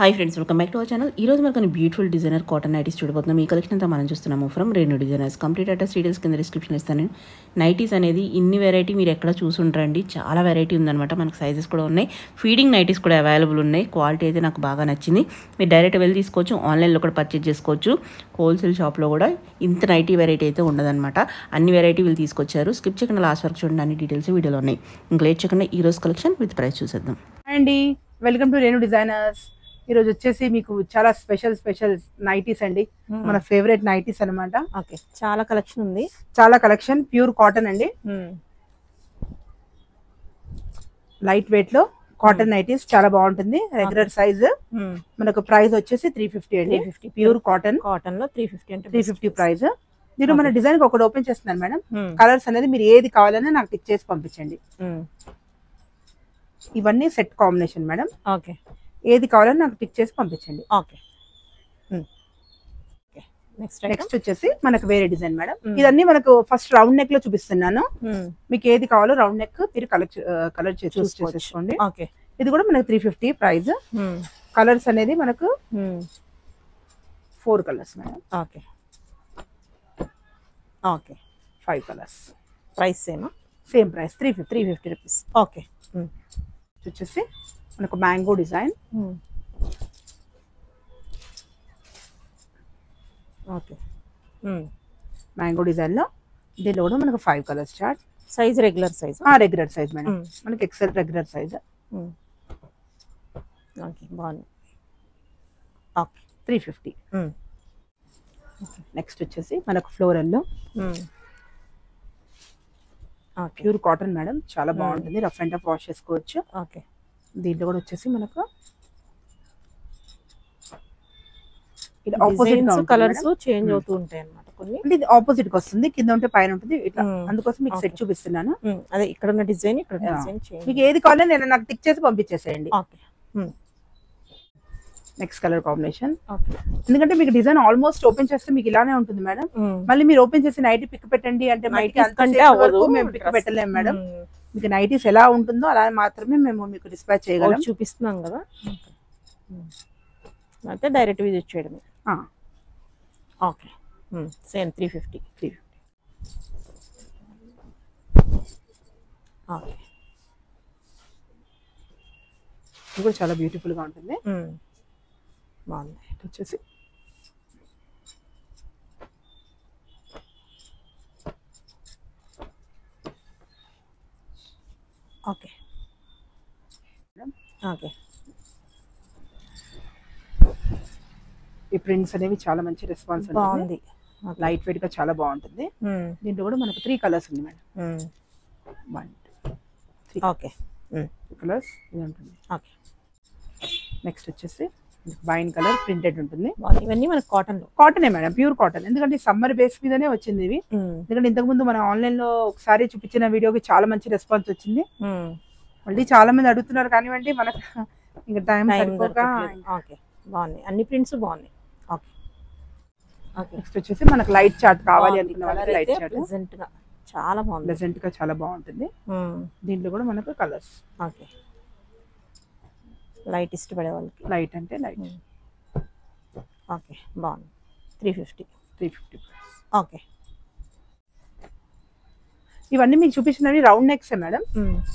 Hi friends, welcome back to our channel. ఈ రోజు మనకు బ్యూటిఫుల్ డిజైనర్ కాటన్ నైటీస్ చూడబోతున్నాం. ఈ కలెక్షన్ అంతా మనం చూస్తున్నాము from Renu designers. Complete address details కింద డిస్క్రిప్షన్ ఇస్తాను. నైటీస్ అనేది ఇన్ని వెరైటీ మీరు ఎక్కడ చూసుంటారండి, చాలా వెరైటీ ఉందన్నమాట. మనకు సైజెస్ కూడా ఉన్నాయి, ఫీడింగ్ నైటీస్ కూడా అవైలబుల్ ఉన్నాయి. క్వాలిటీ అయితే నాకు బాగా నచ్చింది. మీరు డైరెక్ట్ వెళ్ళి తీసుకోవచ్చు, ఆన్లైన్లో కూడా పర్చేజ్ చేసుకోవచ్చు. హోల్సేల్ షాప్లో కూడా ఇంత నైటీ వెరైటీ అయితే ఉండదన్నమాట. అన్ని వెరైటీ వీళ్ళు తీసుకొచ్చారు. స్కిప్ చేయకుండా లాస్ట్ వరకు చూడండి, అన్ని డీటెయిల్స్ వీడియోలో ఉన్నాయి. ఇంకా లేట్ చేయకుండా ఈ రోజు కలెక్షన్ విత్ ప్రైస్ చూసేద్దాం. అండి, వెల్కమ్ టు రేణు డిజైనర్స్. ఈ రోజు వచ్చేసి మీకు చాలా స్పెషల్ నైటీస్ అండి, మన ఫేవరెట్ నైటీస్ అన్నమాట. ఓకే, చాలా కలెక్షన్ ఉంది. చాలా కలెక్షన్, ప్యూర్ కాటన్ అండి. లైట్ వెయిట్ లో కాటన్ నైటీస్ చాలా బాగుంటుంది. రెగ్యులర్ సైజ్ మనకు ప్రైస్ వచ్చేసి 350 అండి. 350 ప్యూర్ కాటన్ లో 350 అంటే 350 ప్రైస్. దీంట్లో మన డిజైన్ ఒకటి ఓపెన్ చేస్తున్నాను మేడం. కలర్స్ అనేది మీరు ఏది కావాలన్నా నాకు టిక్ చేసి పంపించండి. ఇవన్నీ సెట్ కాంబినేషన్ మేడం. ఓకే, ఏది కావాలని నాకు టిక్ చేసి పంపించండి. ఓకే. నెక్స్ట్ వచ్చేసి మనకు వేరే డిజైన్ మేడం. ఇదన్నీ మనకు ఫస్ట్ రౌండ్ నెక్ లో చూపిస్తున్నాను. మీకు ఏది కావాలో రౌండ్ నెక్ మీరు కలర్ చూస్ చేసేసుకోండి. ఓకే, ఇది కూడా మనకు 350 ప్రైస్. కలర్స్ అనేది మనకు 4 colours madam. Okay, okay. 5 colours. Price same price 350 rupees. Okay. వచ్చేసి మనకు mango design. Okay, mango design లో దీనిలో కూడా మనకు 5 colours chart. Size regular size. Regular size madam, మనకి ఎక్సెల్ రెగ్యులర్ సైజ్. ఓకే, బాగుంది. ఓకే, 350. నెక్స్ట్ వచ్చేసి మనకు ఫ్లోరల్ లో ప్యూర్ కాటన్ మేడం, చాలా బాగుంటుంది. రఫ్ అండ్ టఫ్ వాష్ చేసుకోవచ్చు. ఓకే, దీంట్లో కూడా వచ్చేసి మనకు ఇది ఆపోజిట్ కలర్స్ చేంజ్ అవుతూ ఉంటాయి అన్నమాట. కొన్ని అంటే ఇది ఆపోజిట్ గా వస్తుంది, కింద ఉంటే పైన ఉంటుంది ఇట్లా. అందుకోసం మీకు సెట్ చూపిస్తున్నాను. అదే ఇక్కడ ఉన్న డిజైన్ ఇక్కడ డిజైన్ చేంజ్. మీకు ఏది కావాలో నేను నాకు టిక్ చేసి పంపించేసేయండి. Okay. Next colour combination. Okay, ఎందుకంటే మీకు డిజైన్ ఆల్మోస్ట్ ఓపెన్ చేస్తే మీకు ఇలానే ఉంటుంది మేడం. మళ్ళీ మీరు ఓపెన్ చేసి నైటీ పిక్ పెట్టండి అంటే మేము పిక్ పెట్టలేము మేడం. మీకు నైటీస్ ఎలా ఉంటుందో అలా మాత్రమే మేము మీకు డిస్పాచ్ చేయగలం. చూపిస్తున్నాం కదా, అయితే డైరెక్ట్ విజిట్ చేయడమే. Okay, same 350. ఓకే, ఇది కూడా చాలా బ్యూటిఫుల్ గా ఉంటుంది. బాగుంది. వచ్చేసి ఓకే, ఓకే. ఈ ప్రింట్స్ అనేవి చాలా మంచి రెస్పాన్స్ బాగుంది. లైట్ వెయిట్ గా చాలా బాగుంటుంది. దీంట్లో కూడా మనకు 3 కలర్స్ ఉంది మేడం. 1 2 3. ఓకే, కలర్స్ ఇది ఉంటుంది. ఓకే. నెక్స్ట్ వచ్చేసి వైన్ కలర్ ప్రింటెడ్ ఉంటుంది. ఇవన్నీ మనకు కాటనే మేడం, ప్యూర్ కాటన్. ఎందుకంటే సమ్మర్ బేస్ మీదనే వచ్చింది ఇవి. ఎందుకంటే ఇంతకు ముందు మనం ఆన్లైన్ లో ఒకసారి చూపించిన వీడియోకి చాలా మంచి రెస్పాన్స్ వచ్చింది. మళ్ళీ చాలా మంది అడుగుతున్నారు కానివ్వండి, మనకు ఇంకా టైం సరిపోక. ఓకే, బాగున్నాయి. అన్ని ప్రింట్స్ బాగున్నాయి. Okay, okay. నెక్స్ట్ వచ్చేసి మనకు లైట్ చార్ట్ కావాలి అనుకున్న వాళ్ళకి లైట్ చార్ట్ ప్రెజెంట్ గా చాలా బాగుంది. ప్రెజెంట్ గా చాలా బాగుంటుంది. దీంట్లో కూడా మనకు కలర్స్. ఓకే, లైట్ ఇష్టపడే వాళ్ళకి. లైట్ అంటే లైట్. ఓకే, బాగుంది. 350. ఓకే. ఇవన్నీ మీకు చూపించినవి round necks madam.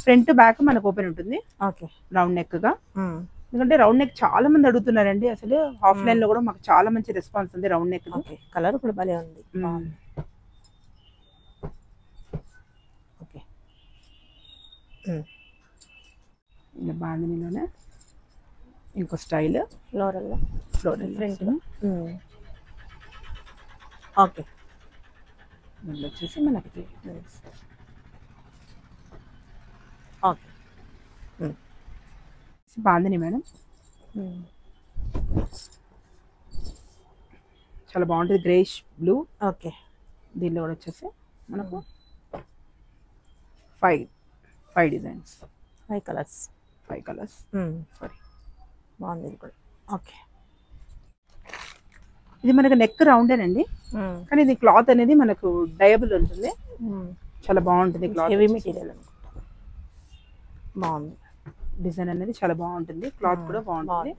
Front back మనకు ఓపెన్ ఉంటుంది. ఓకే, రౌండ్ నెక్ గా. ఎందుకంటే రౌండ్ నెక్ చాలా మంది అడుగుతున్నారండి. అసలు ఆఫ్లైన్ లో కూడా మాకు చాలా మంచి రెస్పాన్స్ ఉంది రౌండ్ నెక్. కలర్ కూడా భలే ఉంది. ఓకే, బాందినీలోనే ఇంకో స్టైల్ ఫ్లోరల్ ఫ్రంట్. ఓకే, వచ్చేసి మనకి ఓకే. బాందిని మేడం, చాలా బాగుంటుంది. Greyish blue. ఓకే, దీనిలో కూడా వచ్చేసి మనకు 5 డిజైన్స్. 5 కలర్స్. సారీ, బాగుంది ఇది కూడా. ఓకే, ఇది మనకు నెక్ రౌండేనండి, కానీ ఇది క్లాత్ అనేది మనకు డయబుల్ ఉంటుంది. చాలా బాగుంటుంది క్లాత్. హెవీ మెటీరియల్ అనుకుంటా. బాగుంది. డిజైన్ అనేది చాలా బాగుంటుంది, క్లాత్ కూడా బాగుంటుంది.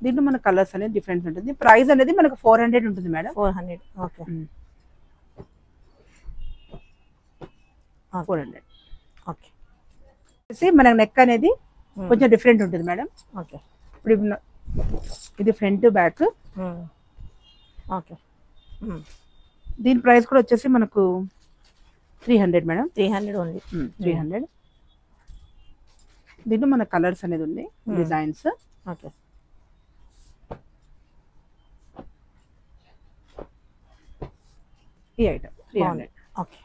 దీంట్లో మన కలర్స్ అనేది డిఫరెంట్ ఉంటుంది. ప్రైస్ అనేది మనకు 400 ఉంటుంది మేడం. 400. ఓకే. 400. ఓకే. మనకు నెక్ అనేది కొంచెం డిఫరెంట్ ఉంటుంది మేడం. ఓకే. ఇప్పుడు ఇది ఫ్రంట్ బ్యాక్. ఓకే. దీని ప్రైస్ కూడా వచ్చేసి మనకు 300 మేడం. 300 ఓన్లీ. 300. దీంట్లో మన కలర్స్ అనేది ఉంది, డిజైన్స్. ఓకే. ఈ ఐటమ్ 300. ఓకే.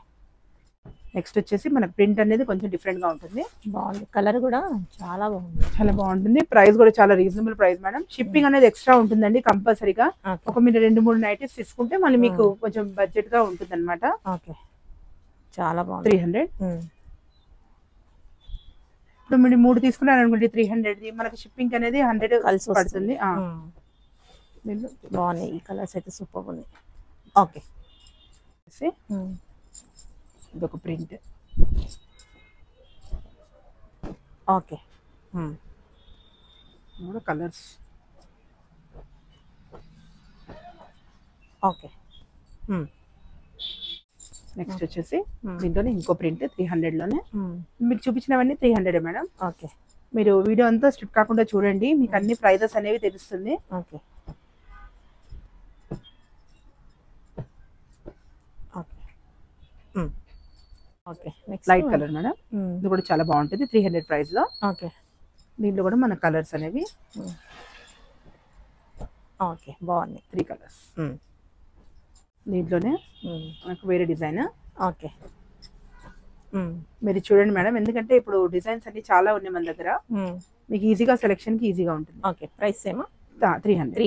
నెక్స్ట్ వచ్చేసి మనకు ప్రింట్ అనేది కొంచెం డిఫరెంట్ గా ఉంటుంది. బాగుంది, కలర్ కూడా చాలా బాగుంది. చాలా బాగుంటుంది. ప్రైస్ కూడా చాలా రీజనబుల్ ప్రైస్ మేడం. షిప్పింగ్ అనేది ఎక్స్ట్రా ఉంటుందండి కంపల్సరీగా. ఒక మీరు 2-3 నైటీస్ తీసుకుంటే మళ్ళీ మీకు కొంచెం బడ్జెట్ గా ఉంటుంది అనమాట. ఓకే. చాలా బాగుంది. 300. ఇప్పుడు మీరు 3 తీసుకున్నారు అనుకోండి 300. మనకి షిప్పింగ్ అనేది 100 కలిసి పడుతుంది. బాగున్నాయి ఈ కలర్స్ అయితే, సూపర్ ఉంది. ఓకే. ఇదొక print. Okay. Colours. Okay. Next వచ్చేసి దీంట్లోనే ఇంకో ప్రింట్ 300 లోనే. మీకు చూపించినవన్నీ 300 మేడం. ఓకే. మీరు వీడియో అంతా స్ట్రిప్ కాకుండా చూడండి, మీకు అన్ని ప్రైజెస్ అనేవి తెలుస్తుంది. Okay. Okay. Next light colour madam. ఇది కూడా చాలా బాగుంటుంది 300 ప్రైస్ లో. ఓకే. దీంట్లో కూడా మన కలర్స్ అనేవి ఓకే బాగున్నాయి. 3 కలర్స్. దీంట్లోనే మనకు వేరే డిజైన్. ఓకే. మీరు చూడండి మేడం, ఎందుకంటే ఇప్పుడు డిజైన్స్ అన్ని చాలా ఉన్నాయి మన దగ్గర, మీకు ఈజీగా సెలెక్షన్ కి ఈజీగా ఉంటుంది. ఓకే. ప్రైస్ ఏమో 300.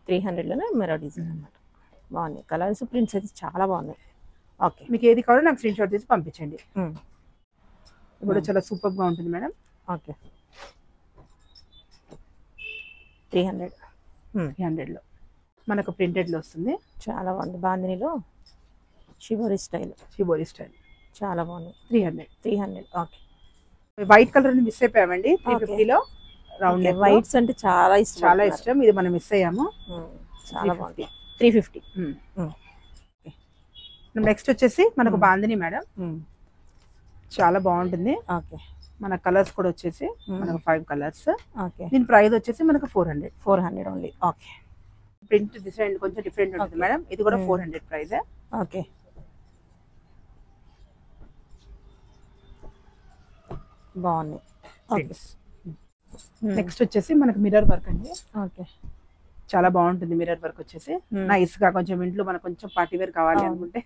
300 లోనే మరో డిజైన్ అన్నమాట. బాగున్నాయి కలర్స్, ప్రింట్స్ అయితే చాలా బాగున్నాయి. ఓకే. మీకు ఏది కావాలో నాకు స్క్రీన్ షాట్ తీసి పంపించండి. ఇప్పుడు చాలా సూపర్ గా ఉంటుంది మేడం. ఓకే. 300 లో మనకు ప్రింటెడ్ లో వస్తుంది. చాలా బాగుంది. బాందినిలో షిబోరి స్టైల్ చాలా బాగుంది. 300. ఓకే. వైట్ కలర్ ని మిస్ అయిపోయామండి. 350 లో రౌండ్ నెక్. వైట్స్ అంటే చాలా ఇష్టం. ఇది మనం మిస్ అయ్యాము. చాలా బాగుంది. 350. నెక్స్ట్ వచ్చేసి మనకు బాందిని మేడం. చాలా బాగుంటుంది. ఓకే. మన కలర్స్ కూడా వచ్చేసి మనకు 5 కలర్స్. ఓకే. దీని ప్రైస్ వచ్చేసి మనకు 400 ఓన్లీ. ఓకే. ప్రింట్ డిజైన్ కొంచెం డిఫరెంట్ ఉంటుంది మేడం. ఇది కూడా 400 ప్రైస్. ఓకే. బాగుంది. నెక్స్ట్ వచ్చేసి మనకు మిర్రర్ వర్క్ అండి. ఓకే. చాలా బాగుంటుంది మిర్రర్ వర్క్ వచ్చేసి. నైస్ గా కొంచెం ఇంట్లో మనకు కొంచెం పార్టీ వేర్ కావాలి అనుకుంటే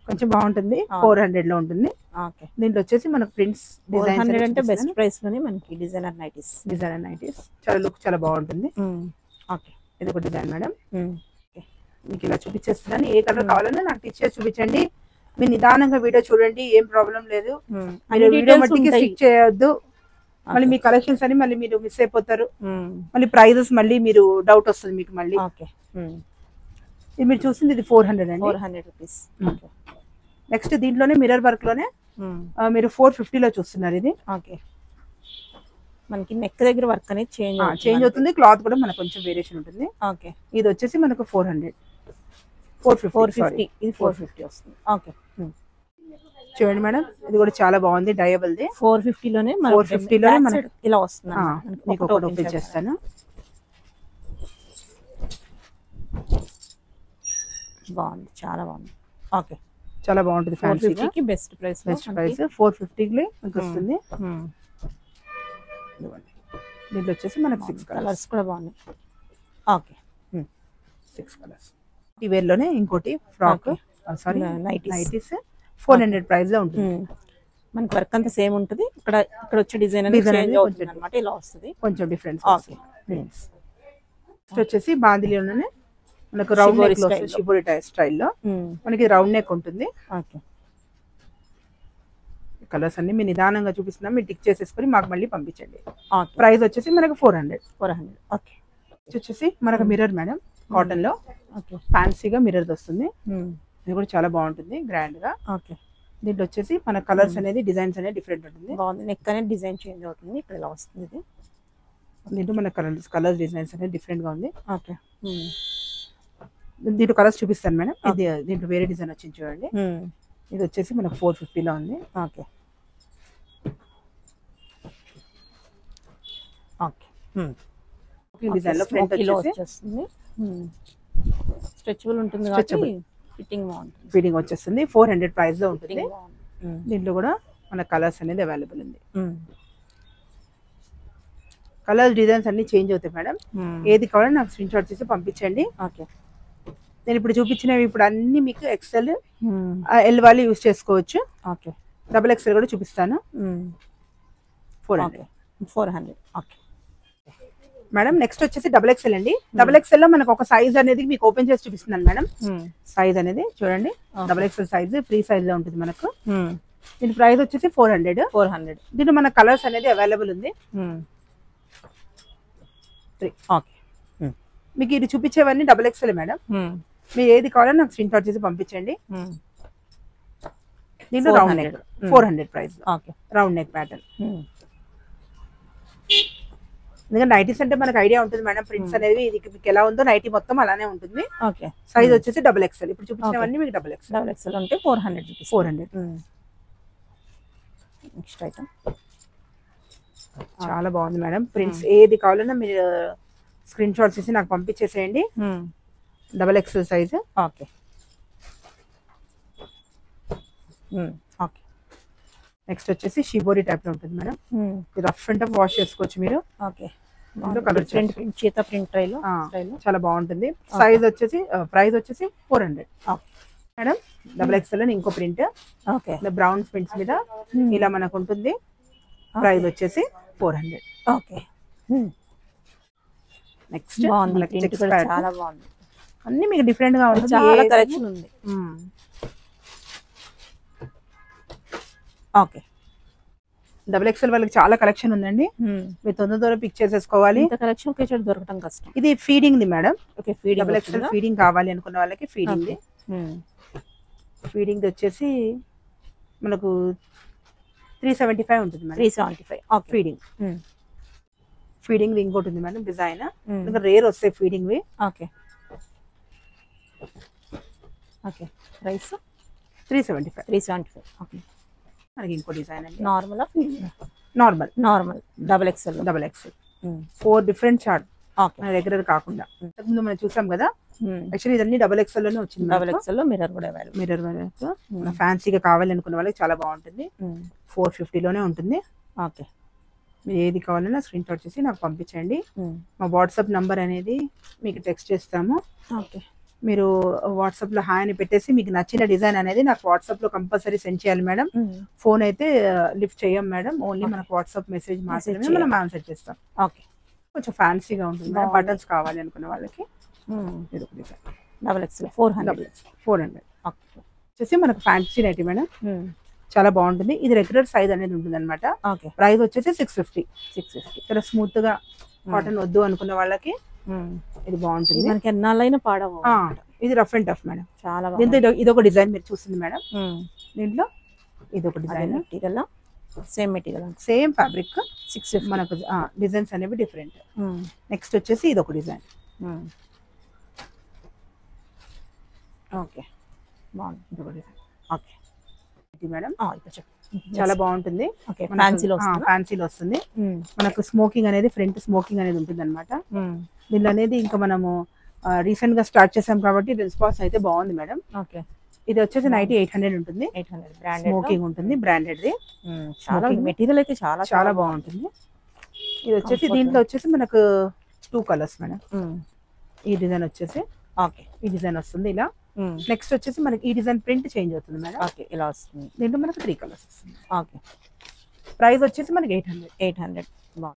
కొంచెం బాగుంటుంది. 400 లో ఉంటుంది. ఓకే. దీంట్లో వచ్చేసి మనకు ప్రింట్స్ డిజైన్ అంటే బెస్ట్ ప్రైస్ లోనే మనకి డిజైనర్ నైటీస్ చాలా లుక్ చాలా బాగుంటుంది. ఓకే. ఇది ఒక డిజైన్ మేడం. మీకు ఇలా చూపించేస్తున్నాను. ఏ కలర్ కావాలన్నా నాకు టీచర్ చూపించండి. మీరు నిదానంగా వీడియో చూడండి, ఏం ప్రాబ్లం లేదు. మీరు వీడియో మట్టికి స్టిక్ చేయొద్దు. మళ్ళీ మీ కలెక్షన్స్ అని మళ్ళీ మీరు మిస్ అయిపోతారు. మళ్ళీ ప్రైజెస్ మళ్ళీ మీరు డౌట్ వస్తుంది మీకు మళ్ళీ. ఇది మీరు చూసింది ఇది 400 అండి. 400 రూపీస్. నెక్స్ట్ దీంట్లోనే మిర్రర్ వర్క్ లోనే మీరు 450 లో చూస్తున్నారు ఇది. ఓకే. మనకి నెక్ దగ్గర వర్క్ అనేది చేంజ్ అవుతుంది. క్లాత్ కూడా మనకు కొంచెం వేరియేషన్ ఉంటుంది. ఓకే. ఇది వచ్చేసి మనకు 450. ఇది 450 వస్తుంది. ఓకే. చూడండి మేడం, ఇది కూడా చాలా బాగుంది. డయబుల్ ది 450 లోనే 450 లోనే మనకి ఇలా వస్తుంది. మీకు ఒకటి ఓపెన్ చేస్తాను. బాగుంది, చాలా బాగుంది. ఓకే. చాలా బాగుంటుంది. 450 కి బెస్ట్ ప్రైస్. 450 కి మీకు వస్తుంది. దీంట్లో వచ్చేసి మనకు 6 కలర్స్ కూడా బాగున్నాయి. ఓకే. 6 కలర్స్. ఈ వేర్ లోనే ఇంకోటి ఫ్రాక్ సారీ నైటీస్ 400 ప్రైస్ లో ఉంటుంది. మనకి వర్క్ అంతా సేమ్ ఉంటుంది. ఇక్కడ వచ్చే డిజైన్ అనేది చేంజ్ అవుతుంది అన్నమాట. ఇలా వస్తుంది కొంచెం డిఫరెన్స్. ఓకే. నెక్స్ట్ వచ్చేసి బాందిలిలోనే మనకు రౌండ్ నెక్ లో షిబోరి స్టైల్లో మనకి రౌండ్ నెక్ ఉంటుంది. ఓకే. కలర్స్ అన్ని మీరు నిదానంగా చూపిస్తున్నాం, మీరు టిక్ చేసేసుకొని మాకు మళ్ళీ పంపించండి. ప్రైస్ వచ్చేసి మనకు 400. ఓకే. వచ్చేసి మనకు మిర్రర్ మేడం, కాటన్ లో ఫ్యాన్సీగా మిర్రర్ వస్తుంది. ఇది కూడా చాలా బాగుంటుంది, గ్రాండ్ గా. ఓకే. దీంట్లో వచ్చేసి మన కలర్స్ అనేది డిజైన్స్ అనేది డిఫరెంట్ ఉంటుంది. బాగుంది. నెక్ అనేది డిజైన్ చేంజ్ అవుతుంది. ఇక్కడ ఇలా వస్తుంది. ఇది దీంట్లో మన కలర్స్ డిజైన్స్ అనేది డిఫరెంట్ గా ఉంది. ఓకే. దీంట్లో కలర్స్ చూపిస్తాను మేడం. ఇది దీంట్లో వేరే డిజైన్ వచ్చింది చూడండి. ఇది వచ్చేసి మనకు 450లో ఉంది. ఓకే. ఓకే. డిజైన్ లో ఫ్రంట్ వచ్చేస్తుంది. స్ట్రెచబుల్ ఉంటుంది కాబట్టి ఫిట్టింగ్ బాగుంటుంది. ఫిట్టింగ్ వచ్చేస్తుంది. 400 ప్రైస్ లో ఉంటుంది. దీంట్లో కూడా మన కలర్స్ అనేది అవైలబుల్ ఉంది. కలర్స్ డిజైన్స్ అన్ని చేంజ్ అవుతాయి మేడం. ఏది కావాలో నాకు స్క్రీన్ షాట్ చేసి పంపించండి. ఓకే. నేను ఇప్పుడు చూపించినవి ఇప్పుడు అన్ని మీకు ఎక్సెల్ ఎల్ వాళ్ళు యూజ్ చేసుకోవచ్చు. ఓకే. డబుల్ ఎక్సెల్ కూడా చూపిస్తాను. 400. Okay madam. నెక్స్ట్ వచ్చేసి డబుల్ ఎక్సెల్ అండి. డబుల్ ఎక్సెల్ లో మనకు ఒక సైజ్ అనేది మీకు ఓపెన్ చేసి చూపిస్తున్నాను మేడం. సైజ్ అనేది చూడండి. Double XL size free size లో ఉంటుంది మనకు. దీని ప్రైస్ వచ్చేసి 400. దీంట్లో మన కలర్స్ అనేది అవైలబుల్ ఉంది. ఓకే. మీకు ఇది చూపించేవన్నీ డబుల్ ఎక్సెల్ మేడం. మీరు ఏది కావాలో నాకు స్క్రీన్ షాట్ చేసి పంపించండి. దీంట్లో round neck 400 price. Okay. Round neck pattern. ఎందుకంటే నైటీస్ అంటే మనకు ఐడియా ఉంటుంది మేడం. ప్రింట్స్ అనేది ఇది మీకు ఎలా ఉందో నైటీ మొత్తం అలానే ఉంటుంది. ఓకే. సైజ్ వచ్చేసి డబుల్ ఎక్సెల్. ఇప్పుడు చూపించినవన్నీ మీకు డబుల్ ఎక్సెల్ అంటే 400. నెక్స్ట్ ఐటమ్ చాలా బాగుంది మేడం. ప్రింట్స్ ఏది కావాలన్నా మీరు స్క్రీన్ షాట్ చేసి నాకు పంపించేసేయండి. Double XL size. Okay. Okay. Next వచ్చేసి షిబోరి టైప్ లో ఉంటుంది madam. Rough and tough wash చేసుకోవచ్చు మీరు. ఓకే. కలర్ చీత ప్రింట్ చాలా బాగుంటుంది. సైజ్ వచ్చేసి ప్రైస్ వచ్చేసి 400 మేడం. డబుల్ ఎక్సెల్ అని ఇంకో ప్రింట్. ఓకే. బ్రౌన్ ప్రింట్స్ మీద ఇలా మనకు ఉంటుంది. ప్రైస్ వచ్చేసి 400. ఓకే. నెక్స్ట్ చాలా బాగుంది. అన్ని మీకు డిఫరెంట్ గా ఉంటుంది. చాలా కలెక్షన్ ఉంది. ఓకే. డబుల్ ఎక్సెల్ వాళ్ళకి చాలా కలెక్షన్ ఉందండి. మీరు తొందర పిక్ చేసేసుకోవాలి. కలెక్షన్ దొరకడం కష్టం. ఇది ఫీడింగ్ ది madam. Okay. Feeding double excel feeding కావాలి అనుకున్న వాళ్ళకి ఫీడింగ్ ది. ఫీడింగ్ వచ్చేసి మనకు 375 ఉంటుంది మేడం. 375 ఫీడింగ్. ఫీడింగ్ ఇంకోటి ఉంది మేడం డిజైన్. ఇంకా రేర్ వస్తాయి ఫీడింగ్ వి. ఓకే. ఓకే. ప్రైస్ 375. ఓకే. మనకి ఇంకో డిజైన్ అండి. Normal normal double excel 4 different chart. Okay. Regular కాకుండా ఇంతకుముందు మనం చూసాం కదా. యాక్చువల్లీ ఇదన్నీ డబుల్ ఎక్సెల్ లోనే వచ్చింది. డబుల్ ఎక్సెల్ లో మిర్రర్ కూడా అవైలబుల్. మిర్రర్ ఫ్యాన్సీగా కావాలి అనుకున్న వాళ్ళకి చాలా బాగుంటుంది. 450 లోనే ఉంటుంది. ఓకే. మీరు ఏది కావాలన్నా స్క్రీన్ షాట్ చేసి నాకు పంపించండి. మా వాట్సాప్ నంబర్ అనేది మీకు టెక్స్ట్ చేస్తాము. ఓకే. మీరు వాట్సాప్ లో హాయ్ అని పెట్టేసి మీకు నచ్చిన డిజైన్ అనేది నాకు వాట్సాప్ లో కంపల్సరీ సెండ్ చేయాలి మేడం. ఫోన్ అయితే లిఫ్ట్ చేయం మేడం. ఓన్లీ మనకు వాట్సాప్ మెసేజ్ మాత్రమే మనం ఆన్సర్ చేస్తాం. ఓకే. కొంచెం ఫ్యాన్సీగా ఉంటుంది. బటన్స్ కావాలి అనుకున్న వాళ్ళకి డబుల్ ఎక్సెల్ 400. వచ్చేసి మనకు ఫ్యాన్సీ నైటీ మేడం. చాలా బాగుంటుంది. ఇది రెగ్యులర్ సైజ్ అనేది ఉంటుంది అనమాట. ప్రైస్ వచ్చేసి 650. ఇక్కడ స్మూత్ గా కాటన్ వద్దు అనుకున్న వాళ్ళకి ఇది బాగుంటుంది. మనకి ఎన్నాళ్ళైనా పాడవు. ఇది రఫ్ అండ్ టఫ్ మేడం. చాలా దీంతో ఇదొక డిజైన్ మీరు చూస్తుంది మేడం. దీంట్లో ఇదొక డిజైన్. Material same fabric. 650. మనకు డిజైన్స్ అనేవి డిఫరెంట్. నెక్స్ట్ వచ్చేసి ఇదొక డిజైన్. ఓకే. బాగుంది. ఇదొక డిజైన్. Okay madam. చాలా బాగుంటుంది. ఫ్యాన్సీలో వస్తుంది. మనకు స్మోకింగ్ అనేది ఫ్రంట్ స్మోకింగ్ అనేది ఉంటుంది అనమాట. దీనిలో అనేది ఇంకా మనము రీసెంట్ గా స్టార్ట్ చేసాం కాబట్టి రెస్పాన్స్ అయితే బాగుంది మేడం. ఓకే. ఇది వచ్చేసి 800 ఉంటుంది. స్మోకింగ్ ఉంటుంది. Branded the. మెటీరియల్ అయితే చాలా చాలా బాగుంటుంది. ఇది వచ్చేసి దీంట్లో వచ్చేసి మనకు 2 కలర్స్ మేడం. ఈ డిజైన్ వచ్చేసి ఈ డిజైన్ వస్తుంది ఇలా. నెక్స్ట్ వచ్చేసి మనకి ఈ డిజైన్ ప్రింట్ చేంజ్ అవుతుంది మేడం. ఇలా వస్తుంది. దీంట్లో మనకు 3 కలర్స్ వస్తుంది. ఓకే. ప్రైస్ వచ్చేసి మనకి 800.